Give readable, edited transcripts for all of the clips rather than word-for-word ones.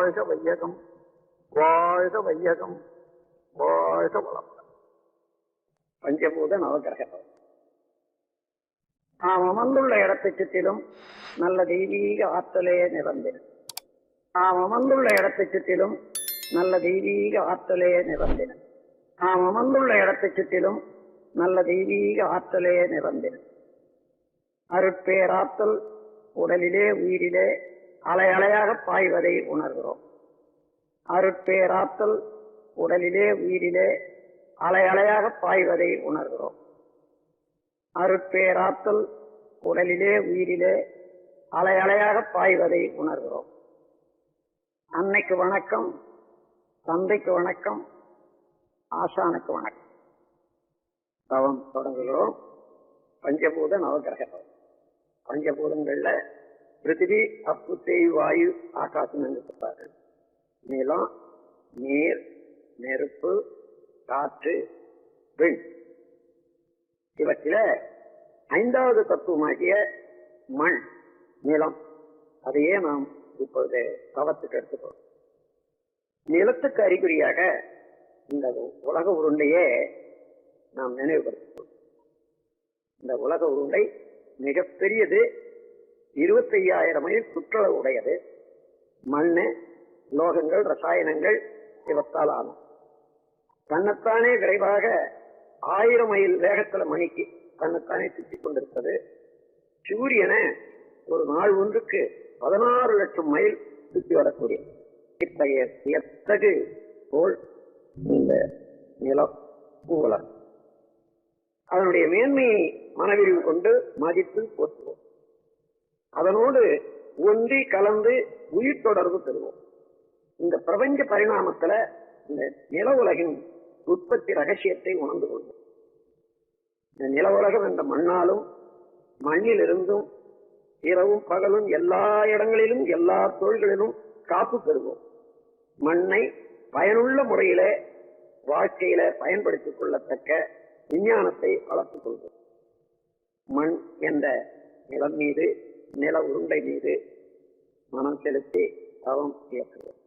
வாழ்க வையகம், வாழ்க வையகம், வாழ்க வளம். பஞ்சபூத நவகிரகம் நாம் அமர்ந்துள்ள இடத்தை சுற்றிலும் நல்ல தெய்வீக ஆற்றலே நிறந்தின. நாம் அமர்ந்துள்ள இடத்தை சுற்றிலும் நல்ல தெய்வீக ஆற்றலே நிறந்தின. நாம் அமர்ந்துள்ள இடத்தை சுற்றிலும் நல்ல தெய்வீக ஆற்றலே நிறந்தின. அருட்பேராற்றல் உடலிலே உயிரிலே அலை அலையாக பாய்வதை உணர்கிறோம். அருட்பேராற்றல் உடலிலே உயிரிலே அலை அலையாக பாய்வதை உணர்கிறோம். அருட்பேராற்றல் உடலிலே உயிரிலே அலை அலையாக பாய்வதை உணர்கிறோம். அன்னைக்கு வணக்கம், தந்தைக்கு வணக்கம், ஆசானுக்கு வணக்கம். தவம் தொடங்குகிறோம். பஞ்சபூத நவகிரகம். பஞ்சபூதங்கள்ல பிருத்திவி, அப்பு, தேய், வாயு, ஆகாசம் என்று சொல்றார்கள். நிலம், நீர், நெருப்பு, காற்று, விண். இவற்றில ஐந்தாவது தத்துவமாகிய மண், நிலம், அதையே நாம் இப்பொழுது தவத்துக்கு எடுத்துக்கிறோம். நிலத்துக்கு அறிகுறியாக இந்த உலக உருண்டையே நாம் நினைவுபடுத்துகிறோம். இந்த உலக உருண்டை மிகப்பெரியது, 25,000 மைல் சுற்றளவு உடையது. மண்ணு, லோகங்கள், ரசாயனங்கள் இவற்றால் ஆகும். தன்னைத்தானே விரைவாக 1000 மைல் வேகத்துல மணிக்கு தன்னைத்தானே சுற்றி கொண்டிருப்பது. சூரியனை ஒரு நாள் ஒன்றுக்கு 16 லட்சம் மைல் சுற்றி வரக்கூடிய இத்தகைய எத்தகு போல் இந்த நிலம் உலகம். அதனுடைய மேன்மையை மனவிரிவு கொண்டு மதித்து போற்றுவோம். அதனோடு ஒன்றி கலந்து உயிர் தொடர்பு பெறுவோம். இந்த பிரபஞ்ச பரிணாமத்துல இந்த நில உலகின் உற்பத்தி ரகசியத்தை உணர்ந்து கொள்வோம். இந்த நில உலகம் என்ற மண்ணாலும் மண்ணிலிருந்தும் இரவும் பகலும் எல்லா இடங்களிலும் எல்லா தொழில்களிலும் காப்பு பெறுவோம். மண்ணை பயனுள்ள முறையில வாழ்க்கையில பயன்படுத்திக் கொள்ளத்தக்க விஞ்ஞானத்தை வளர்த்துக் கொள்வோம். மண் என்ற நிலம் மீது, நில உருண்டை மீது மனம் செலுத்தி தவம் இயக்குவோம்.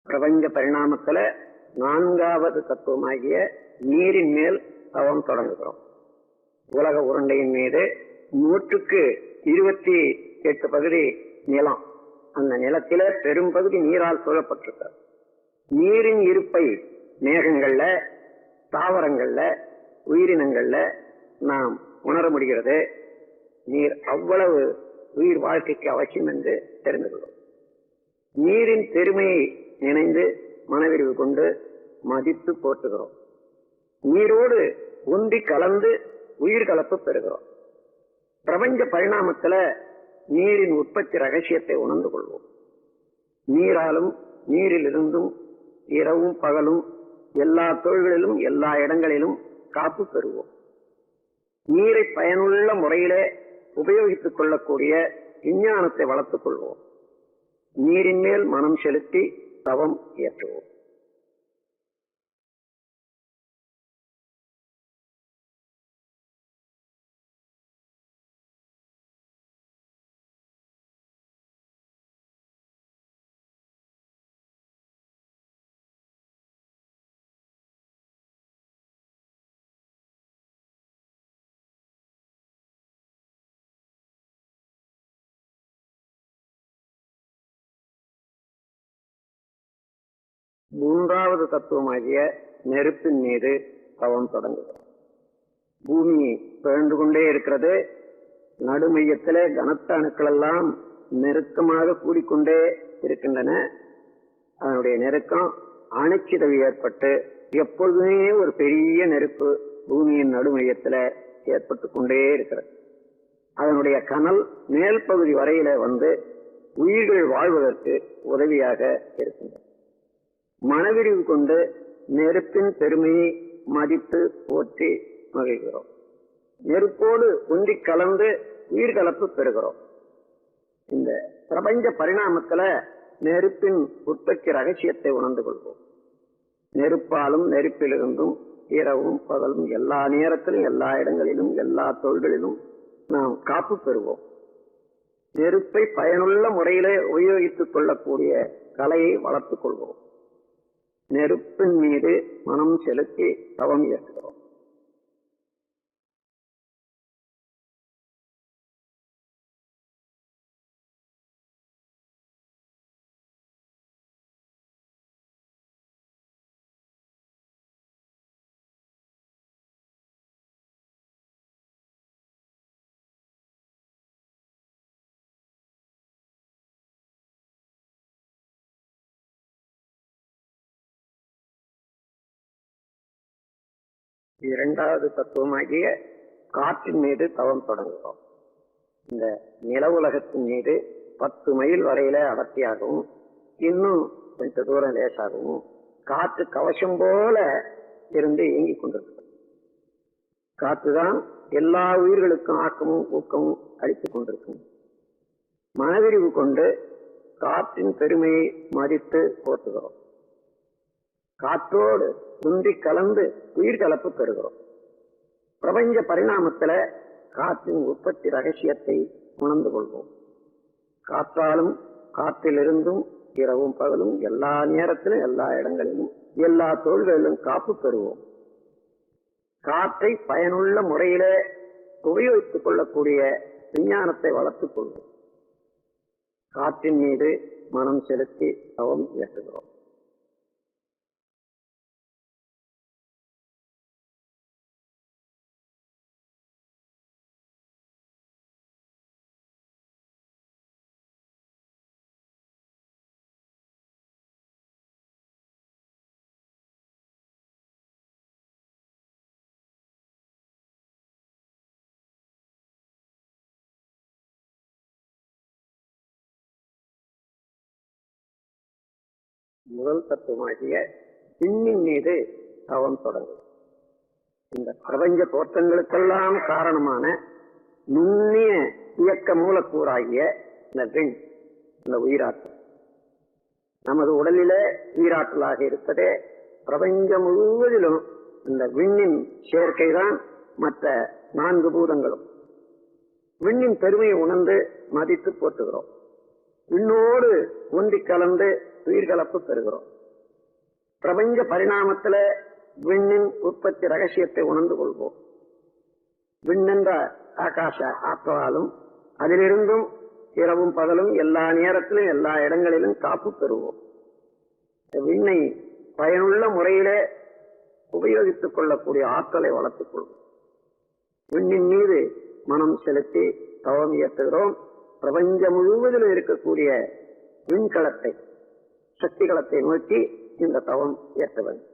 பிரபஞ்ச பரிணாமத்துல 4வது தத்துவமாகிய நீரின் மேல் தவம் தொடங்குகிறோம். உலக உருண்டையின் மீது 128 பகுதி நிலம். அந்த நிலத்தில பெரும் பகுதி நீரால் சூழப்பட்டிருக்க. நீரின் இருப்பை மேகங்கள்ல, தாவரங்கள்ல, உயிரினங்கள்ல நாம் உணர முடிகிறது. நீர் அவ்வளவு உயிர் வாழ்க்கைக்கு அவசியம் என்று தெரிந்து கொள்ளும். நீரின் பெருமையை நினைந்து மனவிரிவு கொண்டு மதித்து போற்றுகிறோம். நீரோடு ஒன்றி கலந்து உயிர் கலப்பு பெறுகிறோம். பிரபஞ்ச பரிணாமத்துல நீரின் உற்பத்தி ரகசியத்தை உணர்ந்து கொள்வோம். நீராலும் நீரிலிருந்தும் இரவும் பகலும் எல்லா தொழில்களிலும் எல்லா இடங்களிலும் காப்பு பெறுவோம். நீரை பயனுள்ள முறையிலே உபயோகித்துக் கொள்ளக்கூடிய விஞ்ஞானத்தை வளர்த்துக் கொள்வோம். நீரின் மேல் மனம் செலுத்தி தவம் இயற்றுவோம். மூன்றாவது தத்துவமாகிய நெருப்பின் மீது தவம் தொடங்குகிறோம். பூமி பிறந்து கொண்டே இருக்கிறது. நடுமையத்திலே கனத்த அணுக்கள் எல்லாம் நெருக்கமாக கூடிக்கொண்டே இருக்கின்றன. அதனுடைய நெருக்கம் அணுச்சிதவு ஏற்பட்டு எப்பொழுதுமே ஒரு பெரிய நெருப்பு பூமியின் நடுமையத்துல ஏற்பட்டு கொண்டே இருக்கிறது. அதனுடைய கனல் மேல் பகுதி வரையில வந்து உயிர்கள் வாழ்வதற்கு உதவியாக இருக்கின்றன. மனவிரிவு கொண்டு நெருப்பின் பெருமையை மதித்து போற்றி மகிழ்கிறோம். நெருப்போடு ஒன்றி கலந்து உயிர்கலப்பு பெறுகிறோம். இந்த பிரபஞ்ச பரிணாமத்துல நெருப்பின் உற்பத்தி ரகசியத்தை உணர்ந்து கொள்வோம். நெருப்பாலும் நெருப்பிலிருந்தும் இரவும் பகலும் எல்லா நேரத்திலும் எல்லா இடங்களிலும் எல்லா தொழில்களிலும் நாம் காப்பு பெறுவோம். நெருப்பை பயனுள்ள முறையிலே உபயோகித்துக் கொள்ளக்கூடிய கலையை வளர்த்துக் கொள்வோம். நெருப்பின் மீது மனம் செலுத்தி தவம் இயக்குகிறோம். இரண்டாவது தத்துவமாகிய காற்றின் மீது தவம் தொடங்குகிறோம். இந்த நில உலகத்தின் மீது 10 மைல் வரையில அடர்த்தியாகவும் இன்னும் கொஞ்ச தூரம் லேசாகவும் காற்று கவசம் போல இருந்து இயங்கிக் கொண்டிருக்கிறது. காற்றுதான் எல்லா உயிர்களுக்கும் ஆக்கமும் ஊக்கமும் அளித்துக் கொண்டிருக்கும். மனவிரிவு கொண்டு காற்றின் பெருமையை மதித்து போற்றுகிறோம். காற்றோடு குந்தி கலந்து உயிர் கலப்பு பெறுகிறோம். பிரபஞ்ச பரிணாமத்துல காற்றின் உற்பத்தி ரகசியத்தை உணர்ந்து கொள்வோம். காற்றாலும் காற்றிலிருந்தும் இரவும் பகலும் எல்லா நேரத்திலும் எல்லா இடங்களிலும் எல்லா தொழில்களிலும் காப்பு பெறுவோம். காற்றை பயனுள்ள முறையில உபயோகித்துக் கொள்ளக்கூடிய விஞ்ஞானத்தை வளர்த்துக் கொள்வோம். காற்றின் மீது மனம் செலுத்தி தவம் இயக்குகிறோம். முதல் தத்துவமாகிய விண்ணின் மீது தவம் தொடங்கும். இந்த பிரபஞ்ச தோற்றங்களுக்கெல்லாம் காரணமான நுண்ணிய இயக்க மூலக்கூறாகிய இந்த விண், இந்த உயிராற்றல் நமது உடலிலே உயிராற்றலாக இருப்பதே பிரபஞ்சம் முழுவதிலும் இந்த விண்ணின் சேர்க்கைதான் மற்ற 4 பூதங்களும். விண்ணின் பெருமையை உணர்ந்து மதித்து போற்றுகிறோம். விண்ணோடு ஒன்றி கலந்து உயிர்கலப்பு பெறுகிறோம். பிரபஞ்ச பரிணாமத்துல விண்ணின் உற்பத்தி ரகசியத்தை உணர்ந்து கொள்வோம். விண்ணென்ற ஆகாச ஆற்றலாலும் அதிலிருந்தும் இரவும் பகலும் எல்லா நேரத்திலும் எல்லா இடங்களிலும் காப்பு பெறுவோம். விண்ணை பயனுள்ள முறையிலே உபயோகித்துக் கொள்ளக்கூடிய ஆற்றலை வளர்த்துக் கொள்வோம். விண்ணின் மீது மனம் செலுத்தி தவம் இயற்றுகிறோம். பிரபஞ்சம் முழுவதிலும் இருக்கக்கூடிய விண்கலத்தை சக்திகளத்தை நோக்கி இந்த தவம் ஏற்ற வேண்டும்.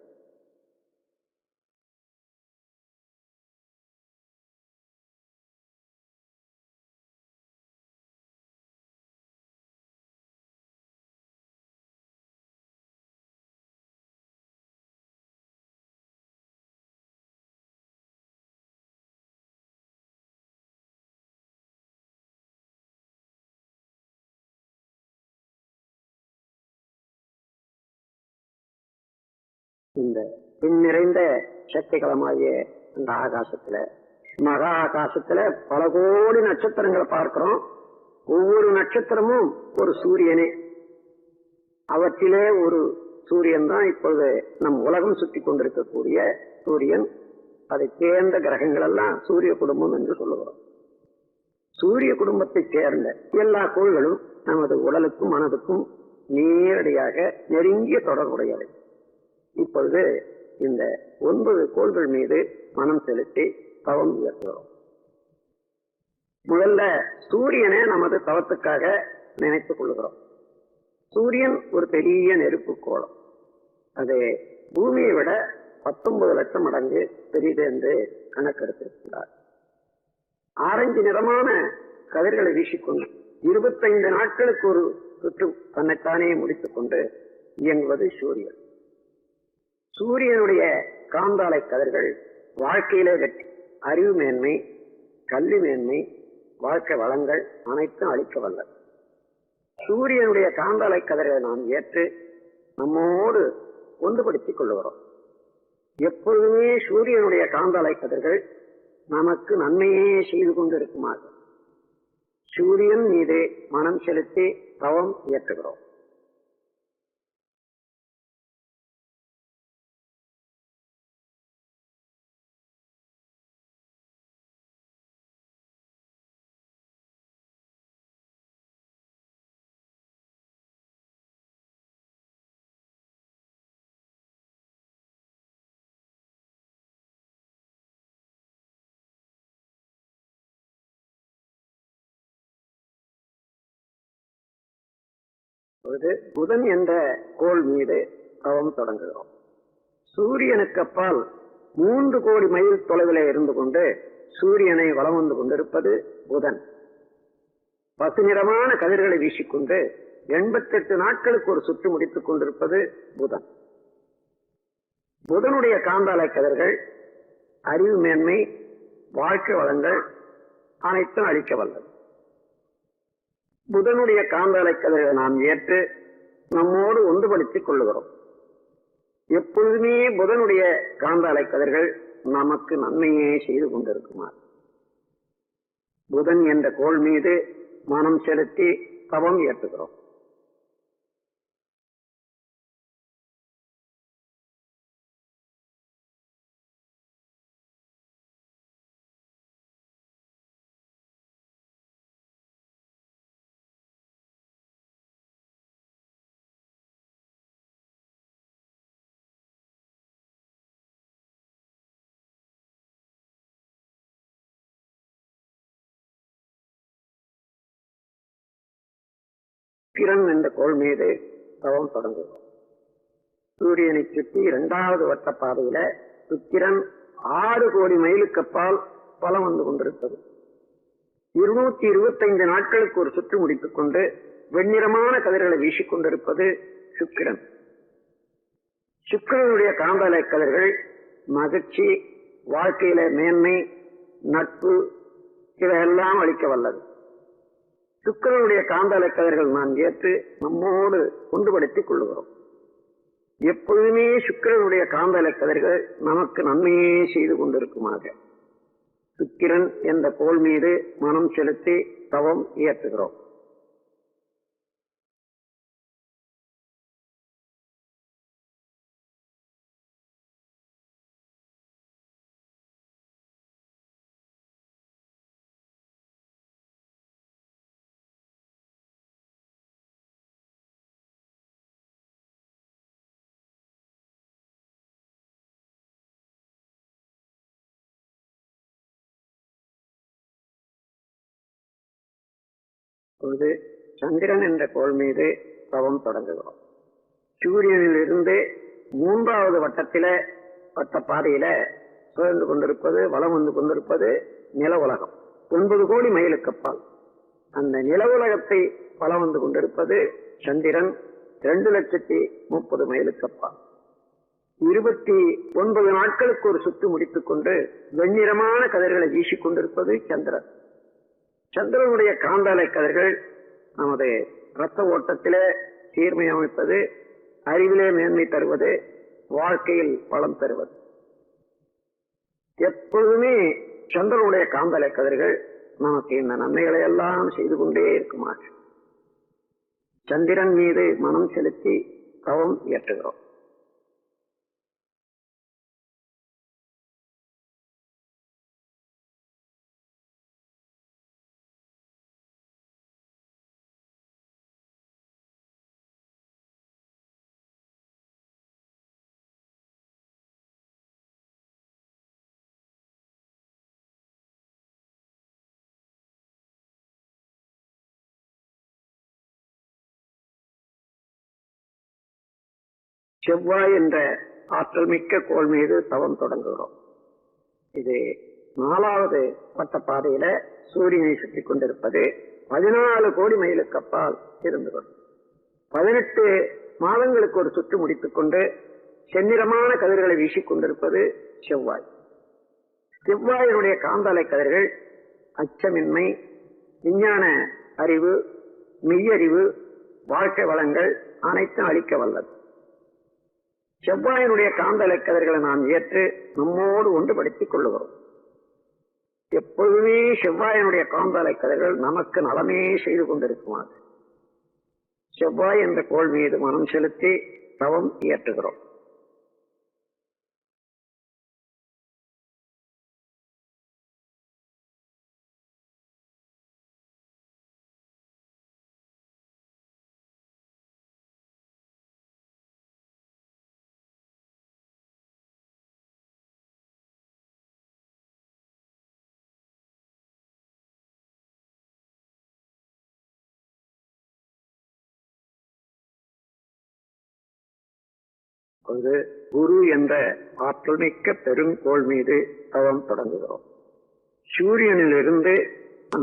இந்த பின் நிறைந்த சக்திகளமாகிய இந்த ஆகாசத்துல, மகா ஆகாசத்துல பல கோடி நட்சத்திரங்களை பார்க்கிறோம். ஒவ்வொரு நட்சத்திரமும் ஒரு சூரியனே. அவற்றிலே ஒரு சூரியன் தான் இப்பொழுது நம் உலகம் சுற்றி கொண்டிருக்கக்கூடிய சூரியன். அதை சேர்ந்த கிரகங்கள் எல்லாம் சூரிய குடும்பம் என்று சொல்லுகிறோம். சூரிய குடும்பத்தை சேர்ந்த எல்லா கோள்களும் நமது உடலுக்கும் மனதுக்கும் நேரடியாக நெருங்கிய தொடர்புடையவை. இப்பொழுது இந்த 9 கோள்கள் மீது மனம் செலுத்தி தவம் இயக்குகிறோம். முதல்ல சூரியனை நமது தவத்துக்காக நினைத்துக் கொள்கிறோம். சூரியன் ஒரு பெரிய நெருப்பு கோளம். அது பூமியை விட 19 லட்சம் மடங்கு பெரியது என்று கணக்கெடுத்திருக்கிறார். ஆரஞ்சு நிறமான கதிர்களை வீசிக்கொண்டு 25 நாட்களுக்கு ஒரு சுற்று தன்னைத்தானே முடித்துக் கொண்டு இயங்குவது சூரியன். சூரியனுடைய காந்தாலை கதிர்கள் வாழ்க்கையிலே வெற்றி, அறிவு மேன்மை, கல்வி மேன்மை, வாழ்க்கை வளங்கள் அனைத்தும் அளிக்க வல்லது. சூரியனுடைய காந்தாலை கதிர்களை நாம் ஏற்று நம்மோடு ஒன்றுபடுத்திக் கொள்ளுகிறோம். எப்பொழுதுமே சூரியனுடைய காந்தாலை கதிர்கள் நமக்கு நன்மையே செய்து கொண்டிருக்குமாறு சூரியன் மீது மனம் செலுத்தி தவம் இயற்றுகிறோம். புதன் என்ற கோள் மீது தவம் தொடங்குகிறோம். சூரியனுக்கு அப்பால் 3 கோடி மைல் தொலைவில் இருந்து கொண்டு சூரியனை வலம் வந்து கொண்டிருப்பது புதன். பசுநிறமான கதிர்களை வீசிக்கொண்டு 88 நாட்களுக்கு ஒரு சுற்று முடித்துக் கொண்டிருப்பது புதன். புதனுடைய காந்தாலை கதிர்கள் அறிவு மேன்மை, வாழ்க்கை வளங்கள் அனைத்தும் அளிக்க வல்லது. புதனுடைய காந்தாலை கதிர்களை நாம் ஏற்று நம்மோடு ஒன்றுபடுத்திக் கொள்ளுகிறோம். எப்பொழுதுமே புதனுடைய காந்தாலை கதிர்கள் நமக்கு நன்மையே செய்து கொண்டிருக்குமாறு புதன் என்ற கோள் மீது மனம் செலுத்தி தவம் ஏற்றுகிறோம். சுக்கிரன் என்ற கோள் மீது தவம் தொடங்குகிறோம். சூரியனை சுற்றி 2வது வட்ட பாதையில சுக்கிரன் 6 கோடி மைலுக்கு அப்பால் பலம் வந்து கொண்டிருப்பது. 225 நாட்களுக்கு ஒரு சுற்று முடித்துக் கொண்டு வெண்ணிறமான கதிர்களை வீசிக்கொண்டிருப்பது சுக்கிரன். சுக்கிரனுடைய காந்தாலை கதிர்கள் மகிழ்ச்சி, வாழ்க்கையில மேன்மை, நட்பு இவையெல்லாம் அளிக்க வல்லது. சுக்கிரனுடைய காந்தாலை கதிர்கள் நாம் ஏற்று நம்மோடு ஒன்றுபடுத்திக் கொள்ளுகிறோம். எப்பொழுதுமே சுக்கிரனுடைய காந்தாலை கதிர்கள் நமக்கு நன்மையே செய்து கொண்டிருக்குமாக சுக்கிரன் என்ற கோள் மீது மனம் செலுத்தி தவம் இயற்றுகிறோம். இப்பொழுது சந்திரன் என்ற கோள் மீது தவம் தொடங்குகிறோம். சூரியனில் இருந்து 3வது வட்டத்தில வட்ட பாதையில சுழன்று கொண்டிருப்பது, வலம் வந்து கொண்டிருப்பது நில உலகம். 9 கோடி மைலுக்கு அப்பால் அந்த நில உலகத்தை வலம் வந்து கொண்டிருப்பது சந்திரன். 2,30,30 மைலுக்கு அப்பால் 29 நாட்களுக்கு ஒரு சுற்று முடித்துக் கொண்டு வெண்ணிறமான கதிர்களை வீசிக் கொண்டிருப்பது சந்திரன். சந்திரனுடைய காந்தாலை கதிர்கள் நமது இரத்த ஓட்டத்திலே சீர்மை அமைப்பது, அறிவிலே மேன்மை தருவது, வாழ்க்கையில் பலம் தருவது. எப்பொழுதுமே சந்திரனுடைய காந்தாலை கதிர்கள் நமக்கு இந்த நன்மைகளை எல்லாம் செய்து கொண்டே இருக்குமாறு சந்திரன் மீது மனம் செலுத்தி தவம் இயற்றுகிறோம். செவ்வாய் என்ற ஆற்றல் மிக்க கோள் மீது தவம் தொடங்குகிறோம். இது 4வது வட்ட பாதையில சூரியனை சுற்றி கொண்டிருப்பது 14 கோடி மைலுக்கு அப்பால் இருந்து கொண்டு 18 மாதங்களுக்கு ஒரு சுற்று முடித்துக் கொண்டு செந்நிறமான கதிர்களை வீசிக்கொண்டிருப்பது செவ்வாய். செவ்வாயினுடைய காந்தாலை கதிர்கள் அச்சமின்மை, விஞ்ஞான அறிவு, மெய்யறிவு, வாழ்க்கை வளங்கள் அனைத்தும் அளிக்க வல்லது. செவ்வாயினுடைய காந்தலை கதிர்களை நாம் ஏற்று நம்மோடு ஒன்றுபடுத்திக் கொள்ளுகிறோம். எப்பொழுதுமே செவ்வாயினுடைய காந்தலை கதிர்கள் நமக்கு நலமே செய்து கொண்டிருக்குமாறு செவ்வாய் என்ற கோள் மீது மனம் செலுத்தி தவம் இயற்றுகிறோம். குரு என்ற ஆற்றல் மிக்க பெருங்கோள் மீது தவம் தொடங்குகிறோம். சூரியனில் இருந்து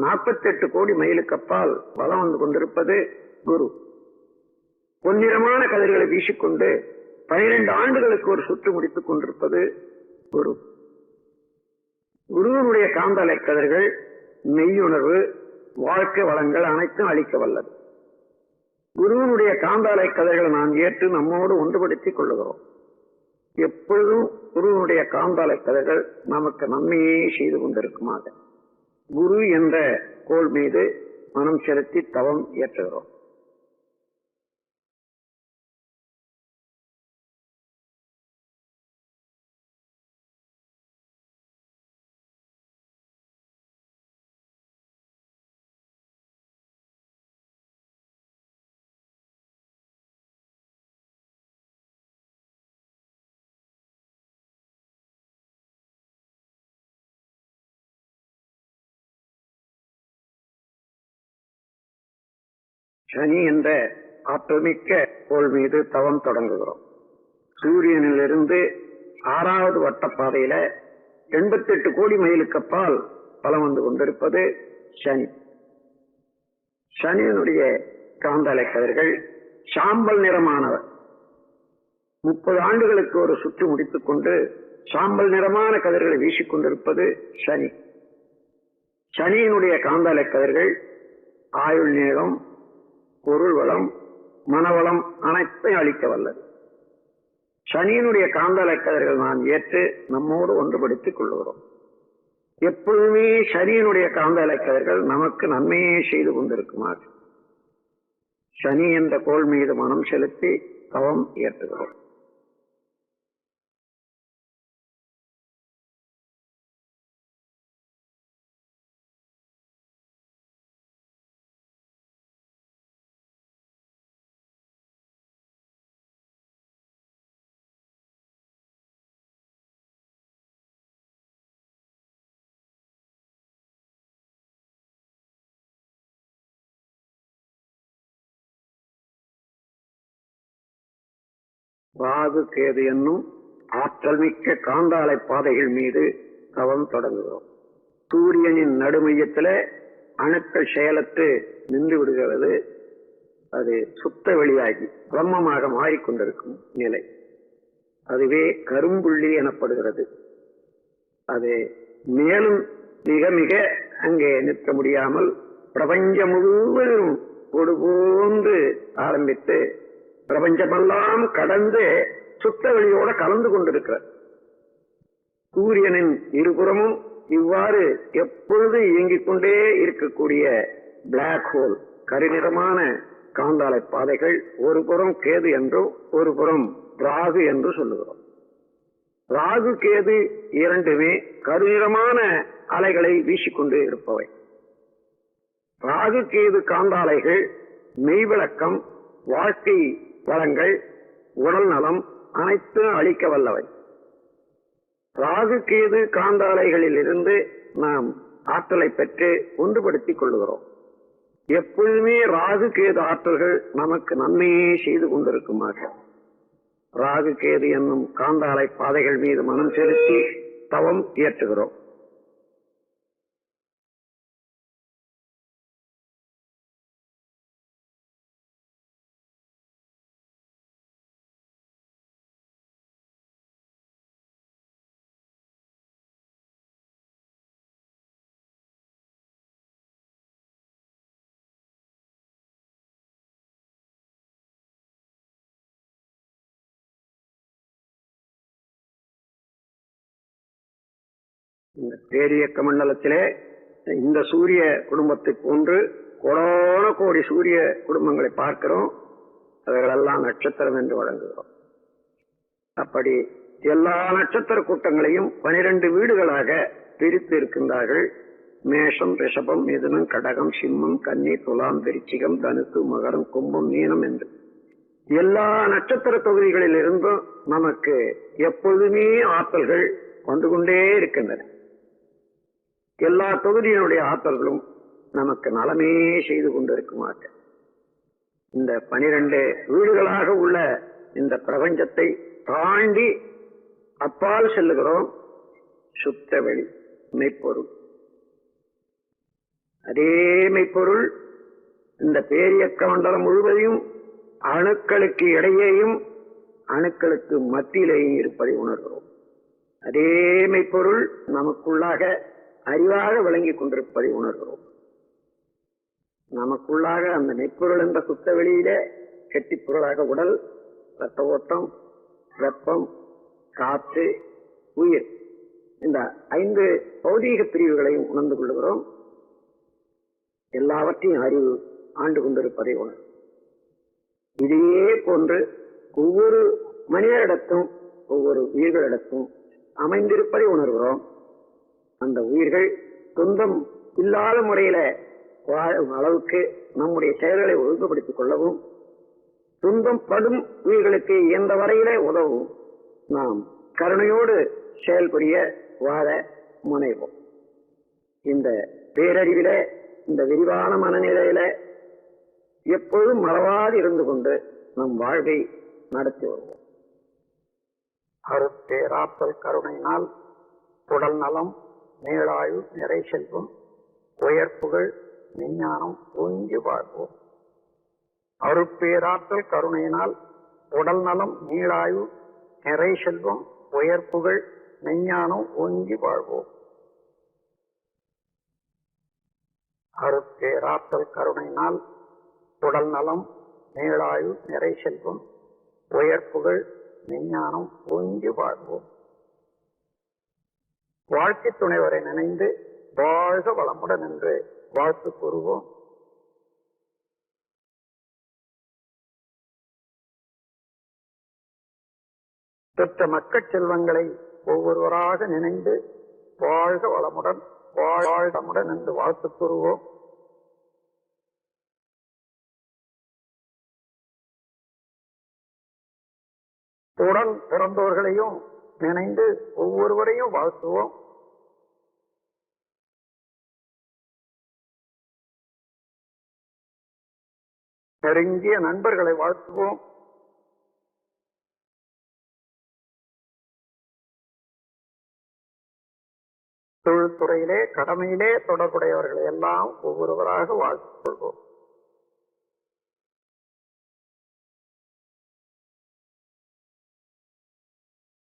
48 கோடி மைலுக்கு அப்பால் வலம் வந்து கொண்டிருப்பது குரு. பொன்னிறமான கதிர்களை வீசிக்கொண்டு 12 ஆண்டுகளுக்கு ஒரு சுற்று முடித்துக் கொண்டிருப்பது குரு. குருவினுடைய காந்தலை கதிர்கள் மெய்யுணர்வு, வாழ்க்கை வளங்கள் அனைத்தும் அளிக்க வல்லது. குருவினுடைய காந்தாலை கதைகளை நாம் ஏற்று நம்மோடு ஒன்றுபடுத்திக் கொள்ளுகிறோம். எப்பொழுதும் குருவினுடைய காந்தாலை கதைகள் நமக்கு நன்மையே செய்து கொண்டிருக்குமாக குரு என்ற கோள் மீது மனம் செலுத்தி தவம் ஏற்றுகிறோம். சனி என்ற ஆற்றல்மிக்க கோள் மீது தவம் தொடங்குகிறோம். சூரியனிலிருந்து 6வது வட்டப்பாதையில 88 கோடி மைலுக்கு அப்பால் பலம் வந்து கொண்டிருப்பது சனி. சனியினுடைய காந்தலை கதிர்கள் சாம்பல் நிறமானவர். 30 ஆண்டுகளுக்கு ஒரு சுற்று முடித்துக் கொண்டு சாம்பல் நிறமான கதிர்களை வீசிக்கொண்டிருப்பது சனி. சனியினுடைய காந்தலை கதிர்கள் ஆயுள் நீளம், பொருள் வளம், மனவளம் அனைத்தையும் அளிக்க வல்லது. சனியினுடைய காந்தலை கதிர்கள் நாம் ஏற்று நம்மோடு ஒன்றுபடுத்திக் கொள்ளுகிறோம். எப்பொழுதுமே சனியினுடைய காந்தலை கதிர்கள் நமக்கு நன்மையே செய்து கொண்டிருக்குமாறு சனி என்ற கோள் மீது மனம் செலுத்தி தவம் ஏற்றுகிறோம். ராகு கேது என்னும் ஆற்றல் மிக்க காந்தாலை பாதைகள் மீது தவம் தொடங்குகிறோம். சூரியனின் நடுமையத்தில அணுக்கள் செயலற்று நின்று விடுகிறது. அது சுத்த வெளியாகி பிரம்மமாக மாறிக்கொண்டிருக்கும் நிலை, அதுவே கரும்புள்ளி எனப்படுகிறது. அது மேலும் மிக மிக அங்கே நிற்க முடியாமல் பிரபஞ்சம் முழுவதும் கொடுபோன்று ஆரம்பித்து பிரபஞ்சமெல்லாம் கடந்து சுத்த வெளியோட கலந்து கொண்டிருக்கிறார். சூரியனின் இருபுறமும் இவ்வாறு எப்பொழுது இயங்கிக் கொண்டே இருக்கக்கூடிய பிளாக் ஹோல், கருநிறமான காந்தாலை பாதைகள் ஒரு புறம் கேது என்றும் ஒரு புறம் ராகு என்று சொல்லுகிறோம். ராகு கேது இரண்டுமே கருநிறமான அலைகளை வீசிக்கொண்டு இருப்பவை. ராகு கேது காந்தாலைகள் மெய்விளக்கம், வாழ்க்கை வளங்கள், உடல் நலம் அனைத்தும் அளிக்க வல்லவை. ராகு கேது காந்தாலைகளில் இருந்து நாம் ஆற்றலை பெற்று ஒன்றுபடுத்திக் கொள்ளுகிறோம். எப்பொழுதுமே ராகு கேது ஆற்றல்கள் நமக்கு நன்மையே செய்து கொண்டிருக்குமாக ராகு கேது என்னும் காந்தாலை பாதைகள் மீது மனம் செலுத்தி தவம் இயற்றுகிறோம். இந்த பேரியக்க மண்டலத்திலே இந்த சூரிய குடும்பத்தை போன்று கோடான கோடி சூரிய குடும்பங்களை பார்க்கிறோம். அவர்களெல்லாம் நட்சத்திரம் என்று வழங்குகிறோம். அப்படி எல்லா நட்சத்திர கூட்டங்களையும் 12 வீடுகளாக பிரித்து இருக்கின்றார்கள். மேஷம், ரிஷபம், மிதுனம், கடகம், சிம்மம், கன்னி, துலாம், விருச்சிகம், தனுசு, மகரம், கும்பம், மீனம் என்று எல்லா நட்சத்திர தொகுதிகளில் இருந்தும் நமக்கு எப்பொழுதுமே ஆற்றல்கள் வந்து கொண்டே இருக்கின்றன. எல்லா தொகுதியினுடைய ஆற்றல்களும் நமக்கு நலமே செய்து கொண்டிருக்குமாறு இந்த 12 வீடுகளாக உள்ள இந்த பிரபஞ்சத்தை தாண்டி அப்பால் செல்லுகிறோம். சுத்த வெளி மெய்ப்பொருள். அதே மெய்ப்பொருள் இந்த பேரியக்க மண்டலம் முழுவதையும் அணுக்களுக்கு இடையேயும் அணுக்களுக்கு மத்தியிலேயும் இருப்பதை உணர்கிறோம். அதே மெய்ப்பொருள் நமக்குள்ளாக அறிவாக விளங்கிக் கொண்டிருப்பதை உணர்கிறோம். நமக்குள்ளாக அந்த மெய்ப்பொருள் என்ற சுத்த வெளியிலே கெட்டிப்பொருளாக உடல், ரத்த ஓட்டம், வெப்பம், காற்று, உயிர் இந்த 5 பௌதீக பிரிவுகளையும் உணர்ந்து கொள்கிறோம். எல்லாவற்றையும் அறிவு ஆண்டு கொண்டிருப்பதை உணரும். இதையே போன்று ஒவ்வொரு மனிதரிடத்தும் ஒவ்வொரு உயிர்களிடத்தும் அமைந்திருப்பதை உணர்கிறோம். அந்த உயிர்கள் சொந்தம் இல்லாத முறையில வாழும் அளவுக்கு நம்முடைய செயல்களை ஒழுங்குபடுத்திக் கொள்ளவும், துன்பம் படும் உயிர்களுக்கு எந்த வரையிலே உதவும் நாம் கருணையோடு செயல்புரிய வாழ முனைவோம். இந்த பேரறிவில, இந்த விரிவான மனநிலையில எப்பொழுதும் மறவாது இருந்து கொண்டு நம் வாழ்வை நடத்தி வருவோம். அருட்பேராற்றல் கருணையினால் உடல் நலம், மேலாயு, நிறை செல்வம், உயர்ப்புகள், விஞ்ஞானம் ஓங்கி வாழ்வோம். அருட்பேராற்றல் கருணையினால் உடல் நலம், நீளாயு, நிறை செல்வம், உயர்ப்புகள், மெஞ்ஞானம் ஓங்கி வாழ்வோம். அருட்பேராற்றல் கருணையினால் உடல் நலம், நீளாயு, நிறை செல்வம், உயர்ப்புகள், மெஞ்ஞானம் ஓங்கி வாழ்வோம். வாழ்க்கை துணைவரை நினைந்து வாழ்க வளமுடன் என்று வாழ்த்து கூறுவோம். பெற்ற மக்கள் செல்வங்களை ஒவ்வொருவராக நினைந்து வாழ்க வளமுடன் வாழ்முடன் என்று வாழ்த்து கூறுவோம். உடன் பிறந்தோர்களையும் நினைந்து ஒவ்வொருவரையும் வாழ்த்துவோம். நெருங்கிய நண்பர்களை வாழ்த்துவோம். தொழில்துறையிலே, கடமையிலே தொடர்புடையவர்களை எல்லாம் ஒவ்வொருவராக வாழ்த்துக் கொள்வோம்.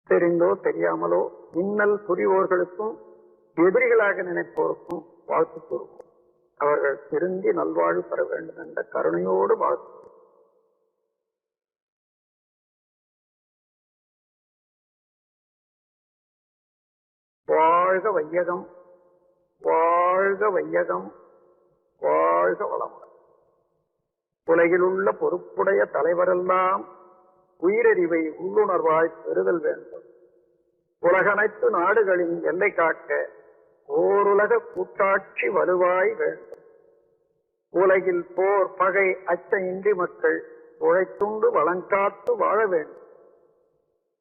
தெரிந்தோ தெரியாமலோ இன்னல் புரிவோர்களுக்கும் எதிரிகளாக நினைப்போருக்கும் வாழ்த்து கூறுவோம். அவர்கள் திருந்தி நல்வாழ்வு பெற வேண்டும் என்ற கருணையோடு வாழ்த்து. வாழ்க வையகம், வாழ்க வையகம், வாழ்க வளமுடன். உலகில் உள்ள பொறுப்புடைய தலைவரெல்லாம் உயிரறிவை உள்ளுணர்வாய் பெறுதல் வேண்டும். உலகனைத்து நாடுகளின் எல்லை காக்க ஓருலக கூட்டாட்சி வலுவாய் வேண்டும். உலகில் போர், பகை, அச்சமின்றி மக்கள் உழைத்துண்டு வளங்காத்து வாழ வேண்டும்.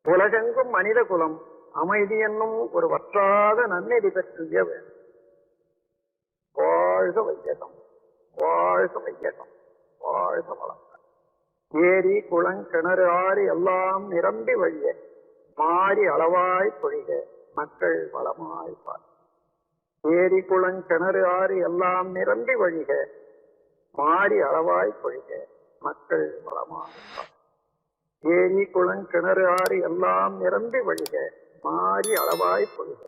உலகெங்கும் மனித குலம் அமைதி என்னும் ஒரு வற்றாத நன்னெறி பெற்றிய வேண்டும். வாழ்க வையகம், வாழ்க வையகம், வாழ்க வளம். ஏரி, குளம், கிணறு, ஆறு எல்லாம் நிரம்பி வழிய மாறி அளவாய் பொழிக மக்கள் வளமாய் பார். ஏரி, குளம், கிணறு, ஆறு எல்லாம் நிரம்பி வழிக மாறி அளவாய் பொழிக மக்கள் வளமாய் பார். ஏரி, குளம், கிணறு, ஆறு எல்லாம் நிரம்பி வழிக மாறி அளவாய் பொழிக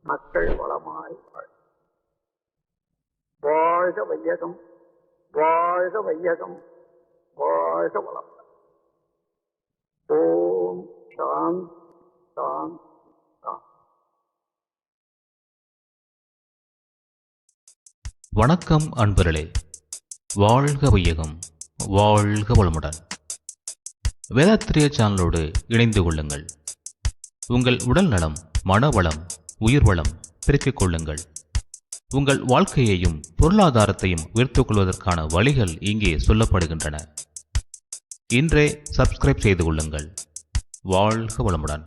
மக்கள் வளமாய் பார். வாழ்க வையகம், வாழ்க வையகம், வாழ்க வளம். ஓம் சாந்தி சாந்தி. வணக்கம் அன்பர்களே, வாழ்க வையகம், வாழ்க வளமுடன். வேதாத்திரிய சேனலோடு இணைந்து கொள்ளுங்கள். உங்கள் உடல் நலம், மனவளம், உயிர் வளம் பெருக்கிக் கொள்ளுங்கள். உங்கள் வாழ்க்கையையும் பொருளாதாரத்தையும் உயர்த்திக் கொள்வதற்கான வழிகள் இங்கே சொல்லப்படுகின்றன. இன்றே சப்ஸ்கிரைப் செய்து கொள்ளுங்கள். வாழ்க வளமுடன்.